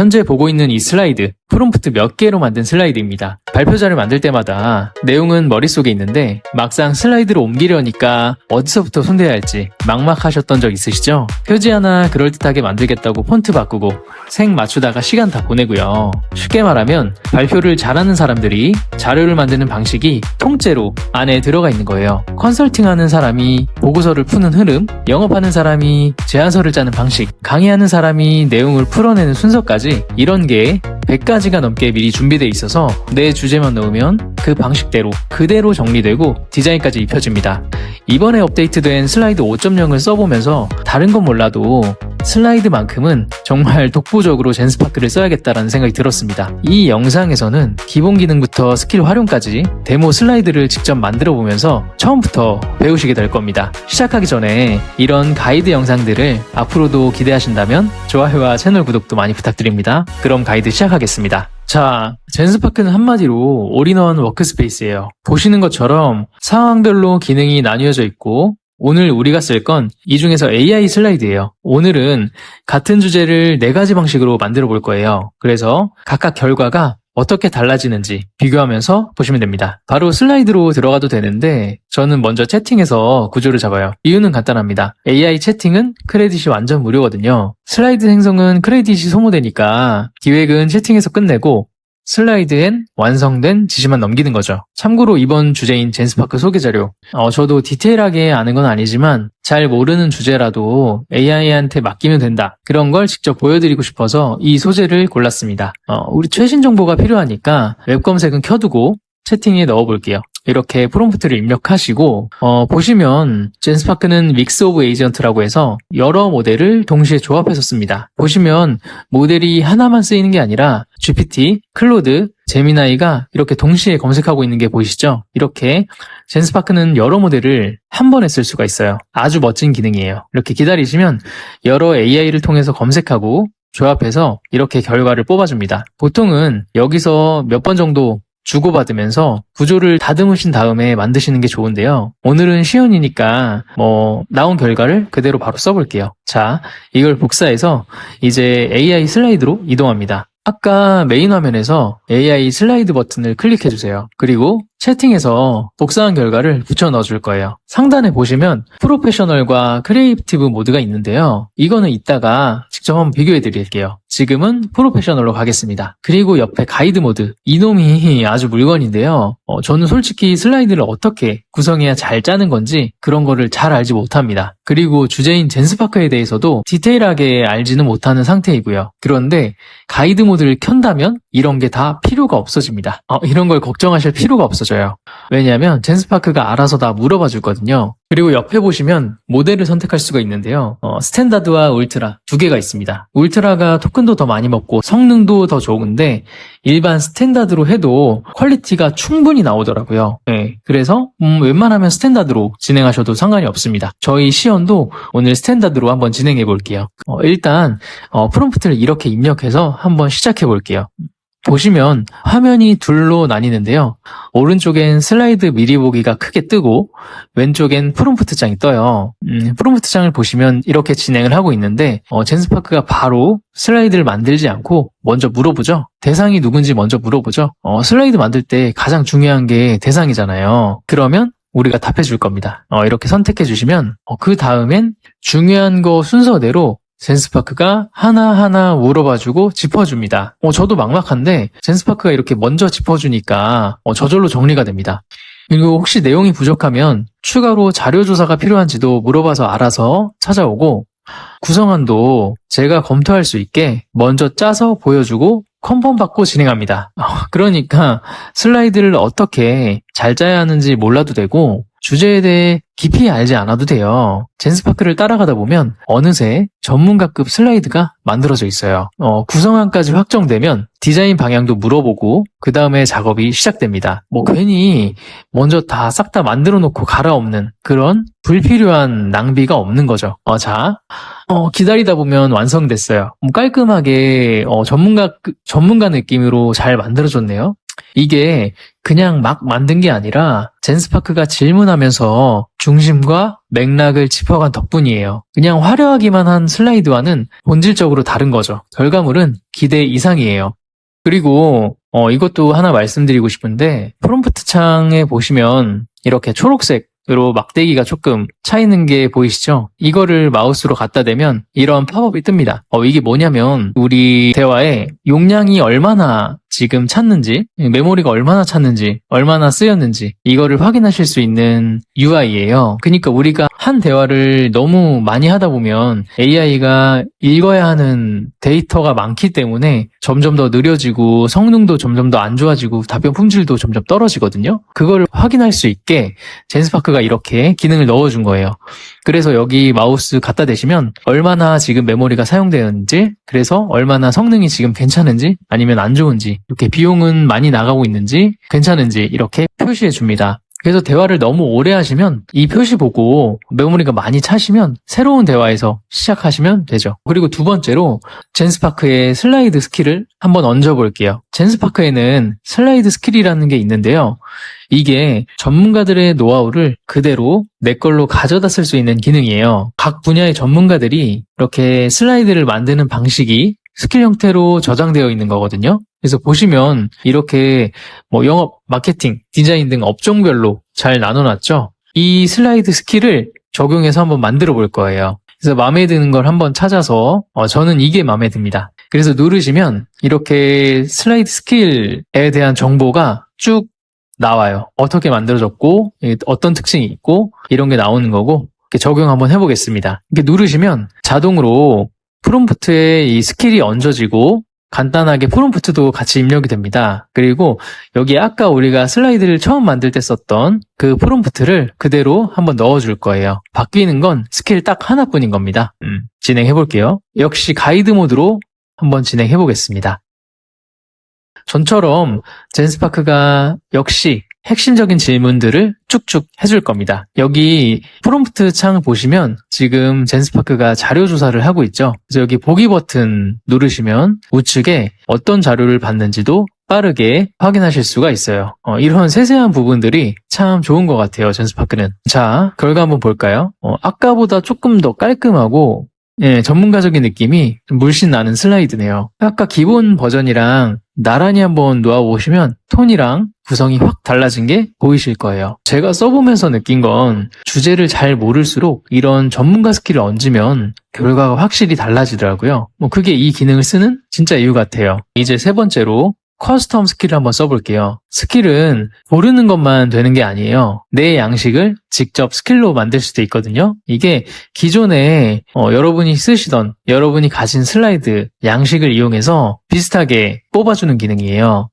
현재 보고 있는 이 슬라이드, 프롬프트 몇 개로 만든 슬라이드입니다. 발표자를 만들 때마다 내용은 머릿속에 있는데 막상 슬라이드로 옮기려니까 어디서부터 손대야 할지 막막하셨던 적 있으시죠? 표지 하나 그럴듯하게 만들겠다고 폰트 바꾸고 색 맞추다가 시간 다 보내고요. 쉽게 말하면 발표를 잘하는 사람들이 자료를 만드는 방식이 통째로 안에 들어가 있는 거예요. 컨설팅하는 사람이 보고서를 푸는 흐름, 영업하는 사람이 제안서를 짜는 방식, 강의하는 사람이 내용을 풀어내는 순서까지 이런 게 100가지가 넘게 미리 준비되어 있어서 내 주제만 넣으면 그 방식대로 그대로 정리되고 디자인까지 입혀집니다. 이번에 업데이트된 슬라이드 5.0을 써보면서 다른 건 몰라도 슬라이드만큼은 정말 독보적으로 젠스파크를 써야겠다라는 생각이 들었습니다. 이 영상에서는 기본 기능부터 스킬 활용까지 데모 슬라이드를 직접 만들어 보면서 처음부터 배우시게 될 겁니다. 시작하기 전에 이런 가이드 영상들을 앞으로도 기대하신다면 좋아요와 채널 구독도 많이 부탁드립니다. 그럼 가이드 시작하겠습니다. 자, 젠스파크는 한마디로 올인원 워크스페이스예요. 보시는 것처럼 상황별로 기능이 나뉘어져 있고 오늘 우리가 쓸 건 이 중에서 AI 슬라이드예요. 오늘은 같은 주제를 4가지 방식으로 만들어 볼 거예요. 그래서 각각 결과가 어떻게 달라지는지 비교하면서 보시면 됩니다. 바로 슬라이드로 들어가도 되는데 저는 먼저 채팅에서 구조를 잡아요. 이유는 간단합니다. AI 채팅은 크레딧이 완전 무료거든요. 슬라이드 생성은 크레딧이 소모되니까 기획은 채팅에서 끝내고 슬라이드엔 완성된 지시만 넘기는 거죠. 참고로 이번 주제인 젠스파크 소개 자료, 저도 디테일하게 아는 건 아니지만 잘 모르는 주제라도 AI한테 맡기면 된다. 그런 걸 직접 보여드리고 싶어서 이 소재를 골랐습니다. 우리 최신 정보가 필요하니까 웹 검색은 켜두고 채팅에 넣어볼게요. 이렇게 프롬프트를 입력하시고 보시면 젠스파크는 믹스 오브 에이전트라고 해서 여러 모델을 동시에 조합해서 씁니다. 보시면 모델이 하나만 쓰이는 게 아니라 GPT, 클로드, 제미나이가 이렇게 동시에 검색하고 있는 게 보이시죠? 이렇게 젠스파크는 여러 모델을 한 번에 쓸 수가 있어요. 아주 멋진 기능이에요. 이렇게 기다리시면 여러 AI를 통해서 검색하고 조합해서 이렇게 결과를 뽑아줍니다. 보통은 여기서 몇 번 정도 주고받으면서 구조를 다듬으신 다음에 만드시는 게 좋은데요. 오늘은 시연이니까 나온 결과를 그대로 바로 써볼게요. 자, 이걸 복사해서 이제 AI 슬라이드로 이동합니다. 아까 메인 화면에서 AI 슬라이드 버튼을 클릭해주세요. 그리고 채팅에서 복사한 결과를 붙여 넣어줄 거예요. 상단에 보시면 프로페셔널과 크리에이티브 모드가 있는데요. 이거는 이따가 직접 한번 비교해 드릴게요. 지금은 프로페셔널로 가겠습니다. 그리고 옆에 가이드 모드, 이놈이 아주 물건인데요. 저는 솔직히 슬라이드를 어떻게 구성해야 잘 짜는 건지 그런 거를 잘 알지 못합니다. 그리고 주제인 젠스파크에 대해서도 디테일하게 알지는 못하는 상태이고요. 그런데 가이드 모드를 켠다면 이런 게 다 필요가 없어집니다. 이런 걸 걱정하실 필요가 없어져요. 왜냐하면 젠스파크가 알아서 다 물어봐 주거든요. 그리고 옆에 보시면 모델을 선택할 수가 있는데요. 스탠다드와 울트라 두 개가 있습니다. 울트라가 토큰도 더 많이 먹고 성능도 더 좋은데 일반 스탠다드로 해도 퀄리티가 충분히 나오더라고요. 네, 그래서 웬만하면 스탠다드로 진행하셔도 상관이 없습니다. 저희 시연도 오늘 스탠다드로 한번 진행해 볼게요. 일단 프롬프트를 이렇게 입력해서 한번 시작해 볼게요. 보시면 화면이 둘로 나뉘는데요. 오른쪽엔 슬라이드 미리 보기가 크게 뜨고 왼쪽엔 프롬프트 장이 떠요. 프롬프트 장을 보시면 이렇게 진행을 하고 있는데 젠스파크가 바로 슬라이드를 만들지 않고 먼저 물어보죠. 대상이 누군지 먼저 물어보죠. 슬라이드 만들 때 가장 중요한 게 대상이잖아요. 그러면 우리가 답해 줄 겁니다. 이렇게 선택해 주시면 그 다음엔 중요한 거 순서대로 젠스파크가 하나하나 물어봐주고 짚어줍니다. 저도 막막한데 젠스파크가 이렇게 먼저 짚어주니까 저절로 정리가 됩니다. 그리고 혹시 내용이 부족하면 추가로 자료 조사가 필요한지도 물어봐서 알아서 찾아오고 구성안도 제가 검토할 수 있게 먼저 짜서 보여주고 컨펌 받고 진행합니다. 그러니까 슬라이드를 어떻게 잘 짜야 하는지 몰라도 되고 주제에 대해 깊이 알지 않아도 돼요. 젠스파크를 따라가다 보면 어느새 전문가급 슬라이드가 만들어져 있어요. 구성안까지 확정되면 디자인 방향도 물어보고 그 다음에 작업이 시작됩니다. 괜히 먼저 다 싹 다 만들어 놓고 갈아엎는 그런 불필요한 낭비가 없는 거죠. 기다리다 보면 완성됐어요. 깔끔하게 전문가 느낌으로 잘 만들어졌네요. 이게 그냥 막 만든 게 아니라 젠스파크가 질문하면서 중심과 맥락을 짚어간 덕분이에요. 그냥 화려하기만 한 슬라이드와는 본질적으로 다른 거죠. 결과물은 기대 이상이에요. 그리고 이것도 하나 말씀드리고 싶은데 프롬프트 창에 보시면 이렇게 초록색으로 막대기가 조금 차 있는 게 보이시죠? 이거를 마우스로 갖다 대면 이런 팝업이 뜹니다. 이게 뭐냐면 우리 대화에 용량이 얼마나 지금 찼는지, 메모리가 얼마나 찼는지, 얼마나 쓰였는지 이거를 확인하실 수 있는 UI예요. 그러니까 우리가 한 대화를 너무 많이 하다 보면 AI가 읽어야 하는 데이터가 많기 때문에 점점 더 느려지고 성능도 점점 더 안 좋아지고 답변 품질도 점점 떨어지거든요. 그거를 확인할 수 있게 젠스파크가 이렇게 기능을 넣어준 거예요. 그래서 여기 마우스 갖다 대시면 얼마나 지금 메모리가 사용되었는지, 그래서 얼마나 성능이 지금 괜찮은지 아니면 안 좋은지, 이렇게 비용은 많이 나가고 있는지 괜찮은지 이렇게 표시해 줍니다. 그래서 대화를 너무 오래 하시면 이 표시 보고 메모리가 많이 차시면 새로운 대화에서 시작하시면 되죠. 그리고 두 번째로 젠스파크의 슬라이드 스킬을 한번 얹어 볼게요. 젠스파크에는 슬라이드 스킬이라는 게 있는데요. 이게 전문가들의 노하우를 그대로 내 걸로 가져다 쓸 수 있는 기능이에요. 각 분야의 전문가들이 이렇게 슬라이드를 만드는 방식이 스킬 형태로 저장되어 있는 거거든요. 그래서 보시면 이렇게 영업, 마케팅, 디자인 등 업종별로 잘 나눠놨죠. 이 슬라이드 스킬을 적용해서 한번 만들어 볼 거예요. 그래서 마음에 드는 걸 한번 찾아서 저는 이게 마음에 듭니다. 그래서 누르시면 이렇게 슬라이드 스킬에 대한 정보가 쭉 나와요. 어떻게 만들어졌고 어떤 특징이 있고 이런 게 나오는 거고 이렇게 적용 한번 해보겠습니다. 이렇게 누르시면 자동으로 프롬프트에 이 스킬이 얹어지고 간단하게 프롬프트도 같이 입력이 됩니다. 그리고 여기 아까 우리가 슬라이드를 처음 만들 때 썼던 그 프롬프트를 그대로 한번 넣어줄 거예요. 바뀌는 건 스킬 딱 하나뿐인 겁니다. 진행해 볼게요. 역시 가이드 모드로 한번 진행해 보겠습니다. 전처럼 젠스파크가 역시 핵심적인 질문들을 쭉쭉 해줄 겁니다. 여기 프롬프트 창 보시면 지금 젠스파크가 자료 조사를 하고 있죠. 그래서 여기 보기 버튼 누르시면 우측에 어떤 자료를 봤는지도 빠르게 확인하실 수가 있어요. 이런 세세한 부분들이 참 좋은 것 같아요, 젠스파크는. 자, 결과 한번 볼까요? 아까보다 조금 더 깔끔하고 전문가적인 느낌이 물씬 나는 슬라이드네요. 아까 기본 버전이랑 나란히 한번 놓아보시면 톤이랑 구성이 확 달라진 게 보이실 거예요. 제가 써보면서 느낀 건 주제를 잘 모를수록 이런 전문가 스킬을 얹으면 결과가 확실히 달라지더라고요. 그게 이 기능을 쓰는 진짜 이유 같아요. 이제 세 번째로 커스텀 스킬을 한번 써볼게요. 스킬은 고르는 것만 되는 게 아니에요. 내 양식을 직접 스킬로 만들 수도 있거든요. 이게 기존에 여러분이 쓰시던 여러분이 가진 슬라이드 양식을 이용해서 비슷하게 뽑아주는 기능이에요.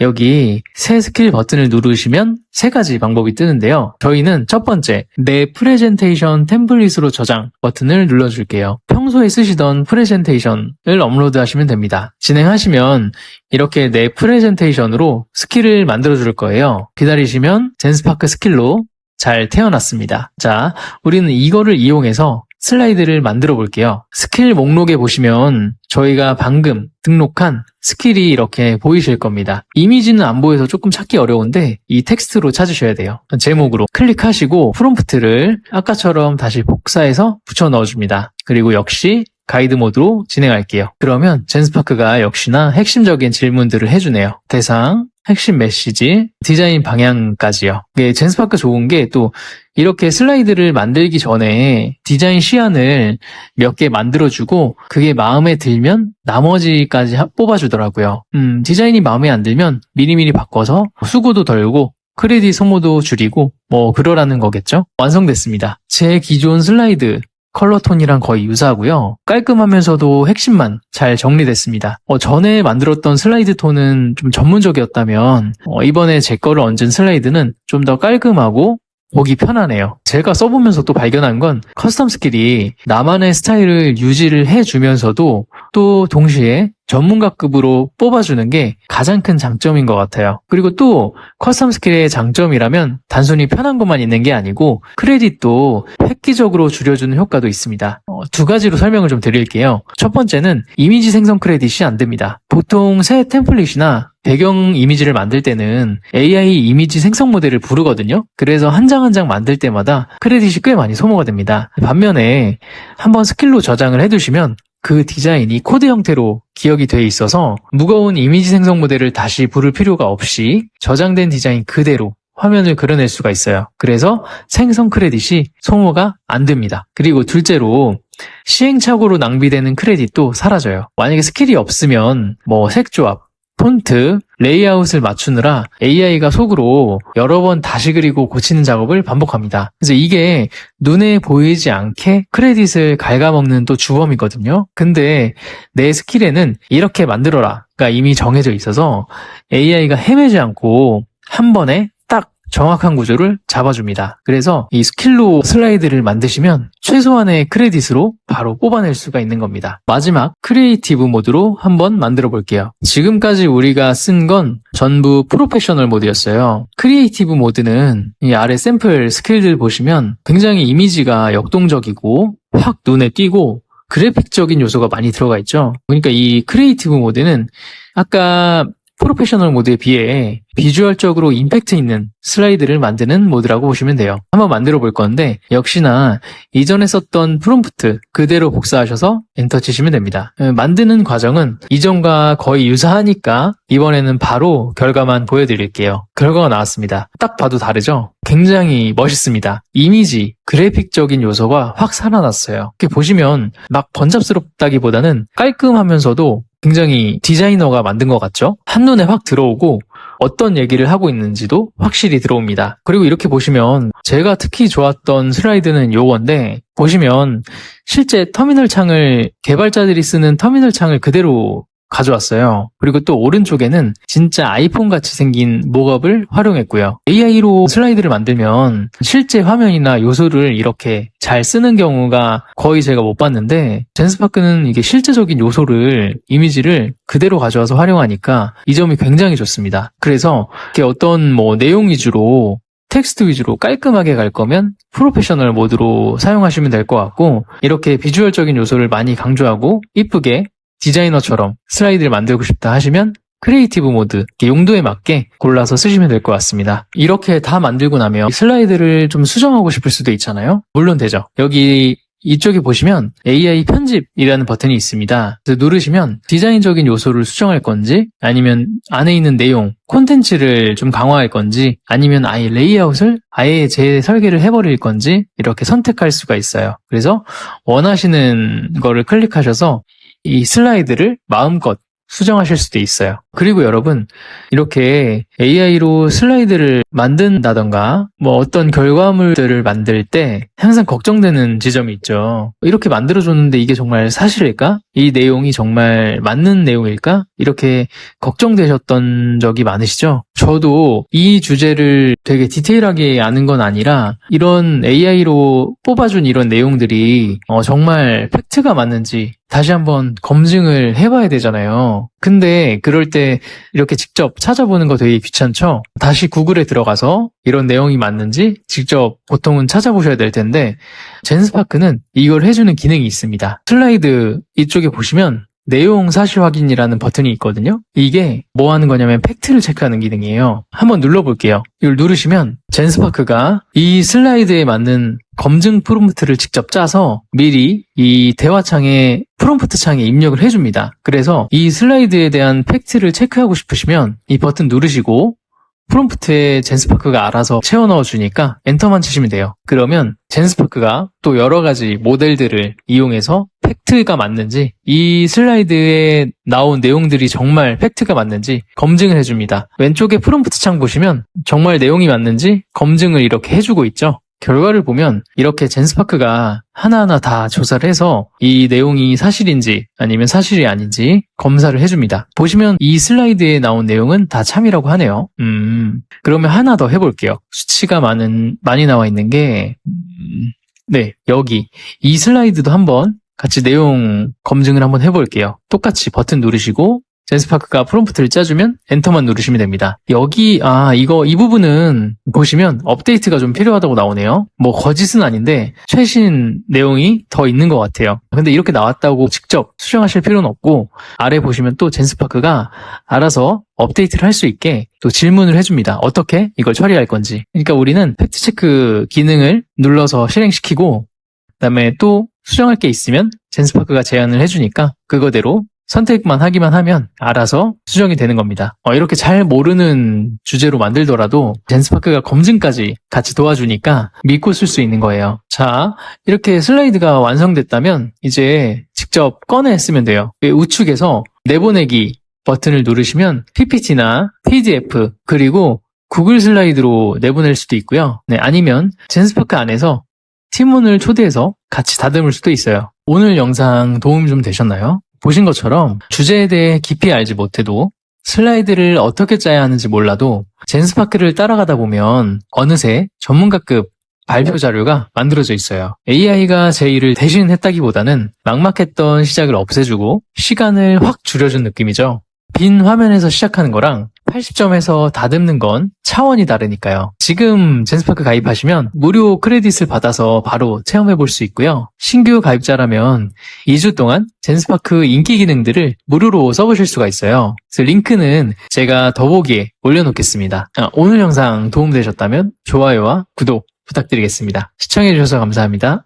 여기 새 스킬 버튼을 누르시면 세 가지 방법이 뜨는데요. 저희는 첫 번째, 내 프레젠테이션 템플릿으로 저장 버튼을 눌러줄게요. 평소에 쓰시던 프레젠테이션을 업로드하시면 됩니다. 진행하시면 이렇게 내 프레젠테이션으로 스킬을 만들어줄 거예요. 기다리시면 젠스파크 스킬로 잘 태어났습니다. 자, 우리는 이거를 이용해서 슬라이드를 만들어 볼게요. 스킬 목록에 보시면 저희가 방금 등록한 스킬이 이렇게 보이실 겁니다. 이미지는 안 보여서 조금 찾기 어려운데 이 텍스트로 찾으셔야 돼요. 제목으로 클릭하시고 프롬프트를 아까처럼 다시 복사해서 붙여 넣어줍니다. 그리고 역시 가이드 모드로 진행할게요. 그러면 젠스파크가 역시나 핵심적인 질문들을 해주네요. 대상, 핵심 메시지, 디자인 방향까지요. 이게 젠스파크 좋은 게 또 이렇게 슬라이드를 만들기 전에 디자인 시안을 몇 개 만들어주고 그게 마음에 들면 나머지까지 뽑아주더라고요. 디자인이 마음에 안 들면 미리미리 바꿔서 수고도 덜고 크레딧 소모도 줄이고 그러라는 거겠죠? 완성됐습니다. 제 기존 슬라이드 컬러톤이랑 거의 유사하고요. 깔끔하면서도 핵심만 잘 정리됐습니다. 전에 만들었던 슬라이드 톤은 좀 전문적이었다면 이번에 제 거를 얹은 슬라이드는 좀 더 깔끔하고 보기 편하네요. 제가 써보면서 또 발견한 건 커스텀 스킬이 나만의 스타일을 유지를 해주면서도 또 동시에 전문가급으로 뽑아주는 게 가장 큰 장점인 것 같아요. 그리고 또 커스텀 스킬의 장점이라면 단순히 편한 것만 있는 게 아니고 크레딧도 획기적으로 줄여주는 효과도 있습니다. 두 가지로 설명을 좀 드릴게요. 첫 번째는 이미지 생성 크레딧이 안 됩니다. 보통 새 템플릿이나 배경 이미지를 만들 때는 AI 이미지 생성 모델을 부르거든요. 그래서 한 장 한 장 만들 때마다 크레딧이 꽤 많이 소모가 됩니다. 반면에 한번 스킬로 저장을 해두시면 그 디자인이 코드 형태로 기억이 돼 있어서 무거운 이미지 생성 모델을 다시 부를 필요가 없이 저장된 디자인 그대로 화면을 그려낼 수가 있어요. 그래서 생성 크레딧이 소모가 안 됩니다. 그리고 둘째로 시행착오로 낭비되는 크레딧도 사라져요. 만약에 스킬이 없으면 색조합, 폰트, 레이아웃을 맞추느라 AI가 속으로 여러 번 다시 그리고 고치는 작업을 반복합니다. 그래서 이게 눈에 보이지 않게 크레딧을 갉아먹는 또 주범이거든요. 근데 내 스킬에는 이렇게 만들어라가 이미 정해져 있어서 AI가 헤매지 않고 한 번에 딱 정확한 구조를 잡아줍니다. 그래서 이 스킬로 슬라이드를 만드시면 최소한의 크레딧으로 바로 뽑아낼 수가 있는 겁니다. 마지막 크리에이티브 모드로 한번 만들어 볼게요. 지금까지 우리가 쓴 건 전부 프로페셔널 모드였어요. 크리에이티브 모드는 이 아래 샘플 스킬들 보시면 굉장히 이미지가 역동적이고 확 눈에 띄고 그래픽적인 요소가 많이 들어가 있죠. 그러니까 이 크리에이티브 모드는 아까 프로페셔널 모드에 비해 비주얼적으로 임팩트 있는 슬라이드를 만드는 모드라고 보시면 돼요. 한번 만들어 볼 건데 역시나 이전에 썼던 프롬프트 그대로 복사하셔서 엔터 치시면 됩니다. 만드는 과정은 이전과 거의 유사하니까 이번에는 바로 결과만 보여드릴게요. 결과가 나왔습니다. 딱 봐도 다르죠? 굉장히 멋있습니다. 이미지, 그래픽적인 요소가 확 살아났어요. 이렇게 보시면 막 번잡스럽다기보다는 깔끔하면서도 굉장히 디자이너가 만든 것 같죠? 한눈에 확 들어오고 어떤 얘기를 하고 있는지도 확실히 들어옵니다. 그리고 이렇게 보시면 제가 특히 좋았던 슬라이드는 요건데 보시면 실제 터미널 창을 개발자들이 쓰는 터미널 창을 그대로 가져왔어요. 그리고 또 오른쪽에는 진짜 아이폰 같이 생긴 목업을 활용했고요. AI로 슬라이드를 만들면 실제 화면이나 요소를 이렇게 잘 쓰는 경우가 거의 제가 못 봤는데 젠스파크는 이게 실제적인 요소를 이미지를 그대로 가져와서 활용하니까 이 점이 굉장히 좋습니다. 그래서 이렇게 어떤 내용 위주로 텍스트 위주로 깔끔하게 갈 거면 프로페셔널 모드로 사용하시면 될 것 같고 이렇게 비주얼적인 요소를 많이 강조하고 이쁘게 디자이너처럼 슬라이드를 만들고 싶다 하시면 크리에이티브 모드 용도에 맞게 골라서 쓰시면 될 것 같습니다. 이렇게 다 만들고 나면 슬라이드를 좀 수정하고 싶을 수도 있잖아요. 물론 되죠. 여기 이쪽에 보시면 AI 편집이라는 버튼이 있습니다. 그래서 누르시면 디자인적인 요소를 수정할 건지 아니면 안에 있는 내용, 콘텐츠를 좀 강화할 건지 아니면 아예 레이아웃을 아예 재설계를 해버릴 건지 이렇게 선택할 수가 있어요. 그래서 원하시는 거를 클릭하셔서 이 슬라이드를 마음껏 수정하실 수도 있어요. 그리고 여러분 이렇게 AI로 슬라이드를 만든다던가 어떤 결과물들을 만들 때 항상 걱정되는 지점이 있죠. 이렇게 만들어줬는데 이게 정말 사실일까? 이 내용이 정말 맞는 내용일까? 이렇게 걱정되셨던 적이 많으시죠? 저도 이 주제를 되게 디테일하게 아는 건 아니라 이런 AI로 뽑아준 이런 내용들이 정말 팩트가 맞는지 다시 한번 검증을 해봐야 되잖아요. 근데 그럴 때 이렇게 직접 찾아보는 거 되게 귀찮죠? 다시 구글에 들어가서 이런 내용이 맞는지 직접 보통은 찾아보셔야 될 텐데 젠스파크는 이걸 해주는 기능이 있습니다. 슬라이드 이쪽에 보시면 내용 사실 확인이라는 버튼이 있거든요. 이게 뭐 하는 거냐면 팩트를 체크하는 기능이에요. 한번 눌러볼게요. 이걸 누르시면 젠스파크가 이 슬라이드에 맞는 검증 프롬프트를 직접 짜서 미리 이 대화창에 프롬프트 창에 입력을 해줍니다. 그래서 이 슬라이드에 대한 팩트를 체크하고 싶으시면 이 버튼 누르시고 프롬프트에 젠스파크가 알아서 채워 넣어주니까 엔터만 치시면 돼요. 그러면 젠스파크가 또 여러 가지 모델들을 이용해서 팩트가 맞는지 이 슬라이드에 나온 내용들이 정말 팩트가 맞는지 검증을 해줍니다. 왼쪽에 프롬프트 창 보시면 정말 내용이 맞는지 검증을 이렇게 해주고 있죠. 결과를 보면 이렇게 젠스파크가 하나하나 다 조사를 해서 이 내용이 사실인지 아니면 사실이 아닌지 검사를 해줍니다. 보시면 이 슬라이드에 나온 내용은 다 참이라고 하네요. 그러면 하나 더 해볼게요. 수치가 많이 나와 있는 게 네, 여기 이 슬라이드도 한번 같이 내용 검증을 한번 해볼게요. 똑같이 버튼 누르시고 젠스파크가 프롬프트를 짜주면 엔터만 누르시면 됩니다. 여기 이 부분은 보시면 업데이트가 좀 필요하다고 나오네요. 뭐 거짓은 아닌데 최신 내용이 더 있는 것 같아요. 근데 이렇게 나왔다고 직접 수정하실 필요는 없고 아래 보시면 또 젠스파크가 알아서 업데이트를 할 수 있게 또 질문을 해줍니다. 어떻게 이걸 처리할 건지. 그러니까 우리는 팩트체크 기능을 눌러서 실행시키고 그다음에 또 수정할 게 있으면 젠스파크가 제안을 해주니까 그거대로 선택만 하기만 하면 알아서 수정이 되는 겁니다. 이렇게 잘 모르는 주제로 만들더라도 젠스파크가 검증까지 같이 도와주니까 믿고 쓸 수 있는 거예요. 자, 이렇게 슬라이드가 완성됐다면 이제 직접 꺼내 쓰면 돼요. 우측에서 내보내기 버튼을 누르시면 PPT나 PDF 그리고 구글 슬라이드로 내보낼 수도 있고요. 네, 아니면 젠스파크 안에서 팀원을 초대해서 같이 다듬을 수도 있어요. 오늘 영상 도움 좀 되셨나요? 보신 것처럼 주제에 대해 깊이 알지 못해도 슬라이드를 어떻게 짜야 하는지 몰라도 젠스파크를 따라가다 보면 어느새 전문가급 발표 자료가 만들어져 있어요. AI가 제 일을 대신했다기보다는 막막했던 시작을 없애주고 시간을 확 줄여준 느낌이죠. 빈 화면에서 시작하는 거랑 80점에서 다듬는 건 차원이 다르니까요. 지금 젠스파크 가입하시면 무료 크레딧을 받아서 바로 체험해 볼 수 있고요. 신규 가입자라면 2주 동안 젠스파크 인기 기능들을 무료로 써보실 수가 있어요. 그래서 링크는 제가 더보기에 올려놓겠습니다. 오늘 영상 도움되셨다면 좋아요와 구독 부탁드리겠습니다. 시청해주셔서 감사합니다.